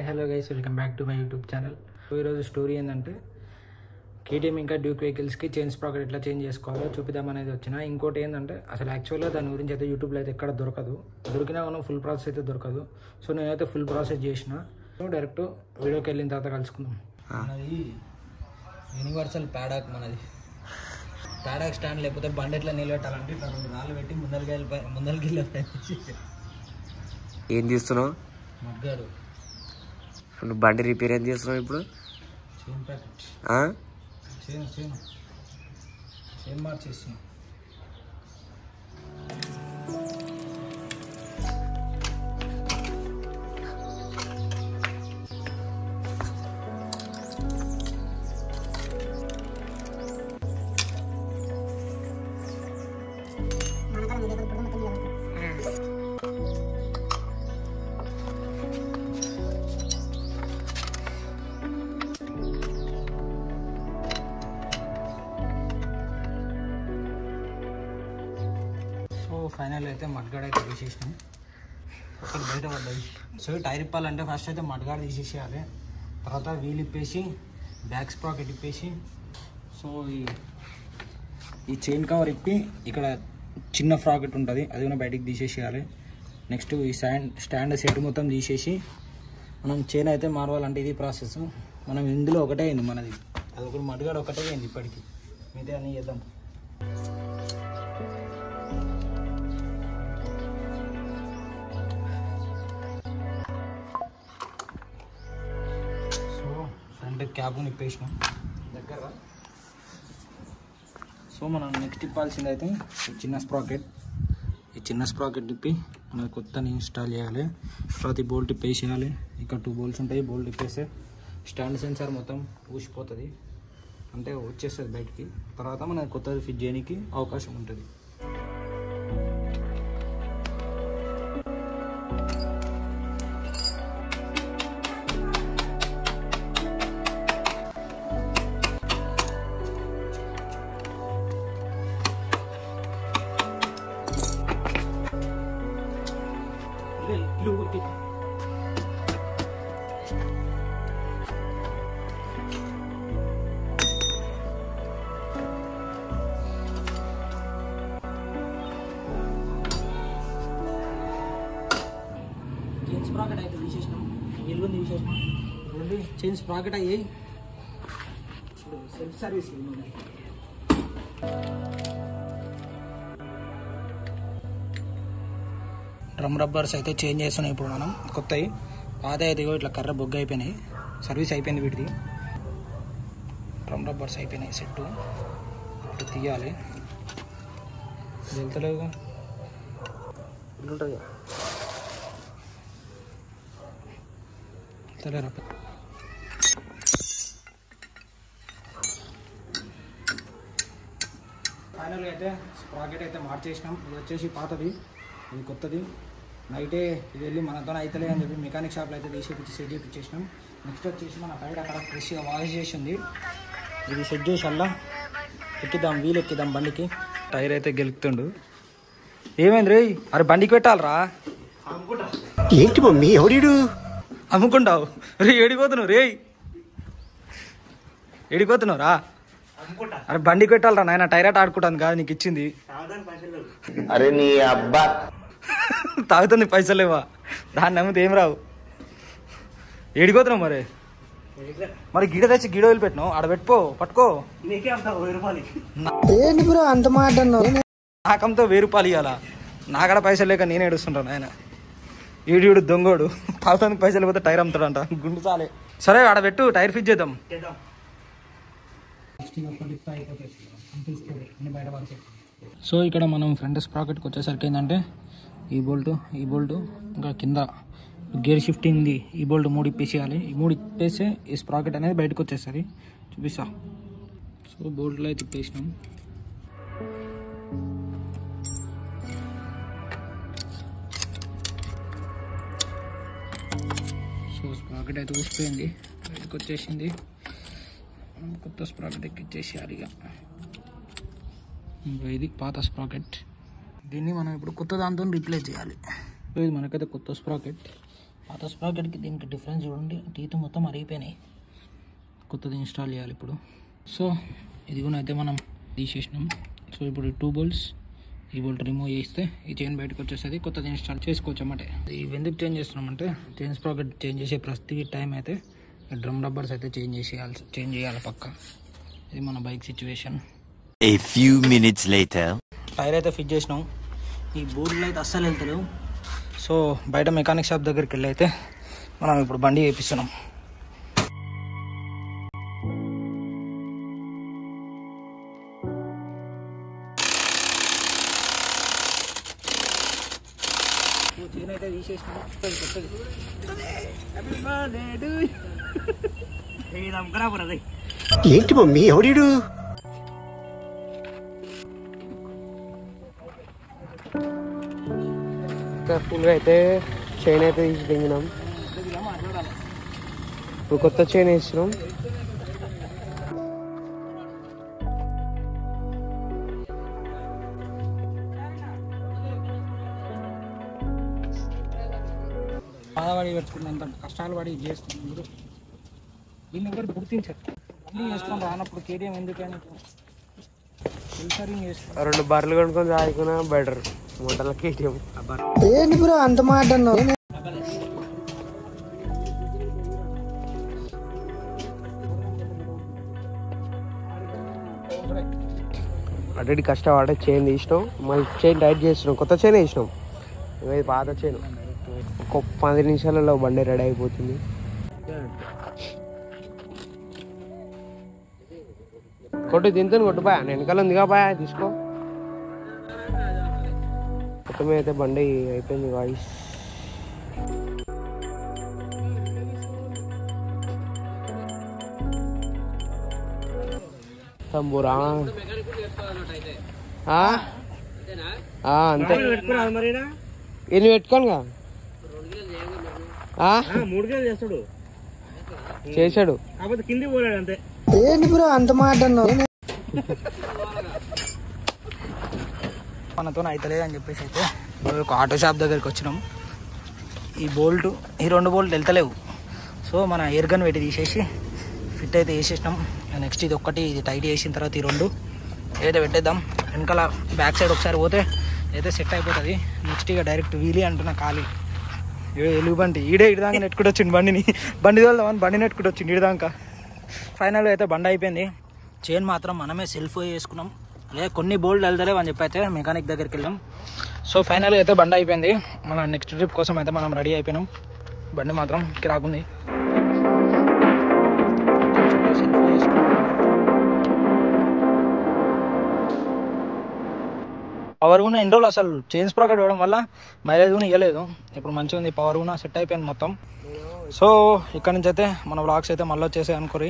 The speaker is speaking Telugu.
Hi hello guys, welcome back to my YouTube channel. ఈరోజు స్టోరీ ఏంటంటే కేటీఎం ఇంకా డ్యూక్ వెహికల్స్కి చైన్ స్ప్రాకెట్ ఎట్లా చేంజ్ చేసుకోవాలో చూపిద్దామనేది వచ్చిన. ఇంకోటి ఏంటంటే అసలు యాక్చువల్గా దాని గురించి అయితే యూట్యూబ్లో అయితే ఎక్కడ దొరకదు, దొరికినా మనం ఫుల్ ప్రాసెస్ అయితే దొరకదు. సో నేనైతే ఫుల్ ప్రాసెస్ చేసిన. సో డైరెక్ట్ వీడియోకి వెళ్ళిన తర్వాత కలుసుకుందాం. మనది యూనివర్సల్ ప్యాడాక్, మనది ప్యాడాక్ స్టాండ్ లేకపోతే బండి ఎట్లా నిలబెట్టాలంటే ఇట్లా రెండు రాళ్ళు పెట్టి ముందరికి వెళ్ళి ఏం చేస్తున్నావు? మగ్గాడు నువ్వు బండి రిపేర్ ఏం చేస్తున్నావు ఇప్పుడు? చైన్ ప్యాకెట్ చైన్ మార్చేస్తున్నాం. ఫైనల్ అయితే మడ్గాడ్ అయితే తీసేసినాం, ఒకటి బయట పడ్డది. సో టైర్ ఇప్పాలంటే ఫస్ట్ అయితే మడ్గాడ్ తీసేసేయాలి, తర్వాత వీల్ ఇప్పేసి బ్యాక్ స్ప్రాకెట్ ఇప్పేసి సో ఈ చైన్ కవర్ ఇప్పి ఇక్కడ చిన్న ఫ్రాకెట్ ఉంటుంది అది కూడా బయటికి తీసేసేయాలి. నెక్స్ట్ ఈ స్టాండ్ సెట్ మొత్తం తీసేసి మనం చైన్ అయితే మారవాలంటే ఇది ప్రాసెస్. మనం ఇందులో ఒకటే అయింది మనది, అది ఒకటి మడ్గాడ్ ఒకటే అయింది ఇప్పటికి, మిగతా అన్నీ చేద్దాం. ఫ్రంట్ క్యాబ్ నిప్పేసినాం దగ్గర. సో మనం నెక్స్ట్ ఇప్పాల్సింది అయితే ఈ చిన్న స్ప్రాకెట్ తిప్పి మనం కొత్తని ఇన్స్టాల్ చేయాలి. తర్వాత ఈ బోల్ట్ ఇప్పేసేయాలి. ఇక్కడ 2 బోల్ట్స్ ఉంటాయి, బోల్ట్ ఇప్పేస్తే స్టాండ్ సెన్సార్ మొత్తం ఊసిపోతుంది, అంటే వచ్చేస్తుంది బయటికి. తర్వాత మనం కొత్తది ఫిట్ చేయడానికి అవకాశం ఉంటుంది. చైన్ స్ప్రాకెట్ అయితే తీసేసినాం, ఎల్లు తీసేసినాం, రెండు చైన్ స్ప్రాకెట్ అయ్యాయి. ఇప్పుడు సెల్ఫ్ సర్వీస్ డ్రమ్ రబ్బర్స్ అయితే చేంజ్ చేస్తున్నాం ఇప్పుడు మనం, కొత్తవి. పాత అయితే ఇట్లా కర్ర బొగ్గ అయిపోయినాయి, సర్వీస్ అయిపోయింది వీటిది. డ్రమ్ రబ్బర్స్ అయిపోయినాయి సెట్, ఇట్లా తీయాలి. వెళ్తలేవు ఉంటుంది తెలియరా. ఫైనల్గా అయితే స్ప్రాకెట్ అయితే మార్చేసినాం. ఇది వచ్చేసి పాతది, ఇది కొత్తది. నైటే ఇది వెళ్ళి మనతో అయితలే అని చెప్పి మెకానిక్ షాప్లో అయితే తీసేపించి సెట్ చేయించేసినాం. నెక్స్ట్ వచ్చేసి మన టైర్ అక్కడ ఫ్రెష్గా వాష్ చేసింది, ఇది సెట్ చేసి అలా ఎక్కిద్దాం, వీలు ఎక్కిద్దాం బండికి. టైర్ అయితే గెలుపుతుండు. ఏమైంది రే? అరే బండికి పెట్టాలరా. ఏంటి మమ్మీ ఎవడు అమ్ముకుంటావు రే? ఏడిపోతున్నావు రే? ఏడిపోతున్నావు రా? అరే బండికి పెట్టాలరా నాయన, టైర్ ఆట ఆడుకుంటాను కాదు నీకు ఇచ్చింది. అరే నీ అబ్బా తాగుతుంది పైసలు లేవా? దాన్ని నమ్మితే ఏం రావు. ఏడిపోతున్నావు మరి గిడ తెచ్చి గిడ వదిలిపెట్టినావు, ఆడ పెట్టుకో, పట్టుకో. అంత మాట నాకంతో 1000 రూపాయలు ఇవ్వాలా? నాకడ పైసలు లేక నేను ఏడుస్తుంటాను. ఆయన ఈడు దొంగోడు, తాగుతానికి పైసలు పోతే టైర్ అమ్ముతాడంట, గుండు చాలే. సరే ఆడ పెట్టు, టైర్ ఫిట్ చేద్దాం. సో ఇక్కడ మనం ఫ్రంట్ స్ప్రాకెట్కి వచ్చేసరికి ఏంటంటే ఈ బోల్టు ఇంకా కింద గేర్ షిఫ్టింగ్ది ఈ బోల్ట్ 3 ఇప్పేసేయాలి. ఈ 3 ఇప్పేస్తే ఈ స్ప్రాకెట్ అనేది బయటకు వచ్చేస్తుంది, చూపిస్తా. సో బోల్ట్లో అయితే ఇప్పేసినాం. సో స్ప్రాకెట్ అయితే ఊసిపోయింది, బయటకు వచ్చేసింది. కొత్త స్ప్రాకెట్ ఎక్కిచ్చేసేయాలి. ఇక ఇది పాత స్ప్రాకెట్, దీన్ని మనం ఇప్పుడు కొత్త దాంతో రీప్లేస్ చేయాలి. ఇది మనకైతే కొత్త స్ప్రాకెట్. పాత స్ప్రాకెట్కి దీనికి డిఫరెన్స్ చూడండి, టీత్ మొత్తం అరిగిపోయినాయి. కొత్తది ఇన్స్టాల్ చేయాలి ఇప్పుడు. సో ఇది కూడా అయితే మనం తీసేసినాం. సో ఇప్పుడు 2 బోల్ట్స్, ఈ బోల్ట్ రిమూవ్ చేస్తే ఈ చైన్ బయటకు వచ్చేస్తుంది, కొత్తది ఇన్స్టాల్ చేసుకోవచ్చు అన్నమాట. ఇవి ఎందుకు చేంజ్ చేస్తున్నామంటే చైన్ స్ప్రాకెట్ చేంజ్ చేసే ప్రతి టైం అయితే డ్రమ్ రబ్బర్స్ అయితే చేంజ్ చేయాలి పక్క. ఇది మన bike situation. A few minutes later. Tyre అయితే ఫిట్ చేసినాం. ఈ బోర్డులు అయితే అస్సలు వెళ్తలేవు. సో బయట మెకానిక్ షాప్ దగ్గరికి వెళ్ళి అయితే మనం ఇప్పుడు బండి వేపిస్తున్నాం. చైన్ అయితే తీసేసినాం. ఏంటి మమ్మీ ఎవడీడు? ఫుల్గా అయితే చైన్ అయితే తీసి దిగినాం. ఇప్పుడు కొత్త చైన్ వేసినాం. బాధపడి పెట్టుకున్నంత కష్టాలు పడి చేసుకున్నాం. మీరు దీన్ని ఎవరు గుర్తించారు. బండి చేసుకొని రానప్పుడు కేటీఎం ఎందుకని ఫిల్టరింగ్ చేసుకో. 2 బర్రెలు కొనుక్కొని తాగుకున్నా బెటర్. మొదల కేటీఎం ఏంటి బ్రో అంత మాట అన్నావు? అటు కష్టపడే చైన్ తీసినాం, మళ్ళీ చైన్ టైట్ చేసినాం, కొత్త చైన్ వేసినాం. ఇది పాత చైన్. ఒక 10 నిమిషాలలో బండి రెడీ అయిపోతుంది. కొట్టు తింతో కొట్టు బాయ్, వెనకాల ఉందిగా బాయ్ తీసుకో. మొత్తమే అయితే బండి అయిపోయింది వాయిస్. తంబూరా అంతే. ఎన్ని పెట్టుకోనుగా 3 గేలు చేస్తాడు, చేశాడు. కాకపోతే కింది పోయాడు అంతే. ఏంటి బ్రో అంత మాట అన్నావు? మనతో అవుతలేదు అని చెప్పేసి అయితే ఒక ఆటో షాప్ దగ్గరికి వచ్చినాం. ఈ 2 బోల్ట్ వెళ్తలేవు. సో మన ఎయిర్ గన్ పెట్టి తీసేసి ఫిట్ అయితే వేసేసినాం. నెక్స్ట్ ఇది ఒక్కటి, ఇది టైట్ చేసిన తర్వాత ఈ 2 ఏదైతే పెట్టేద్దాం. వెనకాల బ్యాక్ సైడ్ ఒకసారి పోతే అయితే సెట్ అయిపోతుంది. నెక్స్ట్ ఇక డైరెక్ట్ వీలీ అంటున్నా ఖాళీ ఎలుగు బండి ఈడే ఇడిదాకా నెట్టుకుంటూ వచ్చింది బండి వెళ్దామని బండి నెట్టుకుంటూ వచ్చింది ఇడిదాకా. ఫైనల్గా అయితే బండి అయిపోయింది. చైన్ మాత్రం మనమే సెల్ఫ్ చేసుకున్నాం. లేదా కొన్ని బోల్డ్ వెళ్తలేవు అని చెప్పి అయితే మెకానిక్ దగ్గరికి వెళ్ళాం. సో ఫైనల్గా అయితే బండి అయిపోయింది. మన నెక్స్ట్ ట్రిప్ కోసం అయితే మనం రెడీ అయిపోయినాం. బండి మాత్రం కిరాకుంది. పవర్ కూడా ఎన్ని రోజులు అసలు చైన్ స్ప్రాకెట్ ఇవ్వడం వల్ల మైలేజ్ కూడా ఇవ్వలేదు. ఇప్పుడు మంచిగా ఉంది, పవర్ కూడా సెట్ అయిపోయింది మొత్తం. సో ఇక్కడ నుంచి అయితే మన వ్లాగ్స్ అయితే మళ్ళీ వచ్చేసాయి అనుకోరి.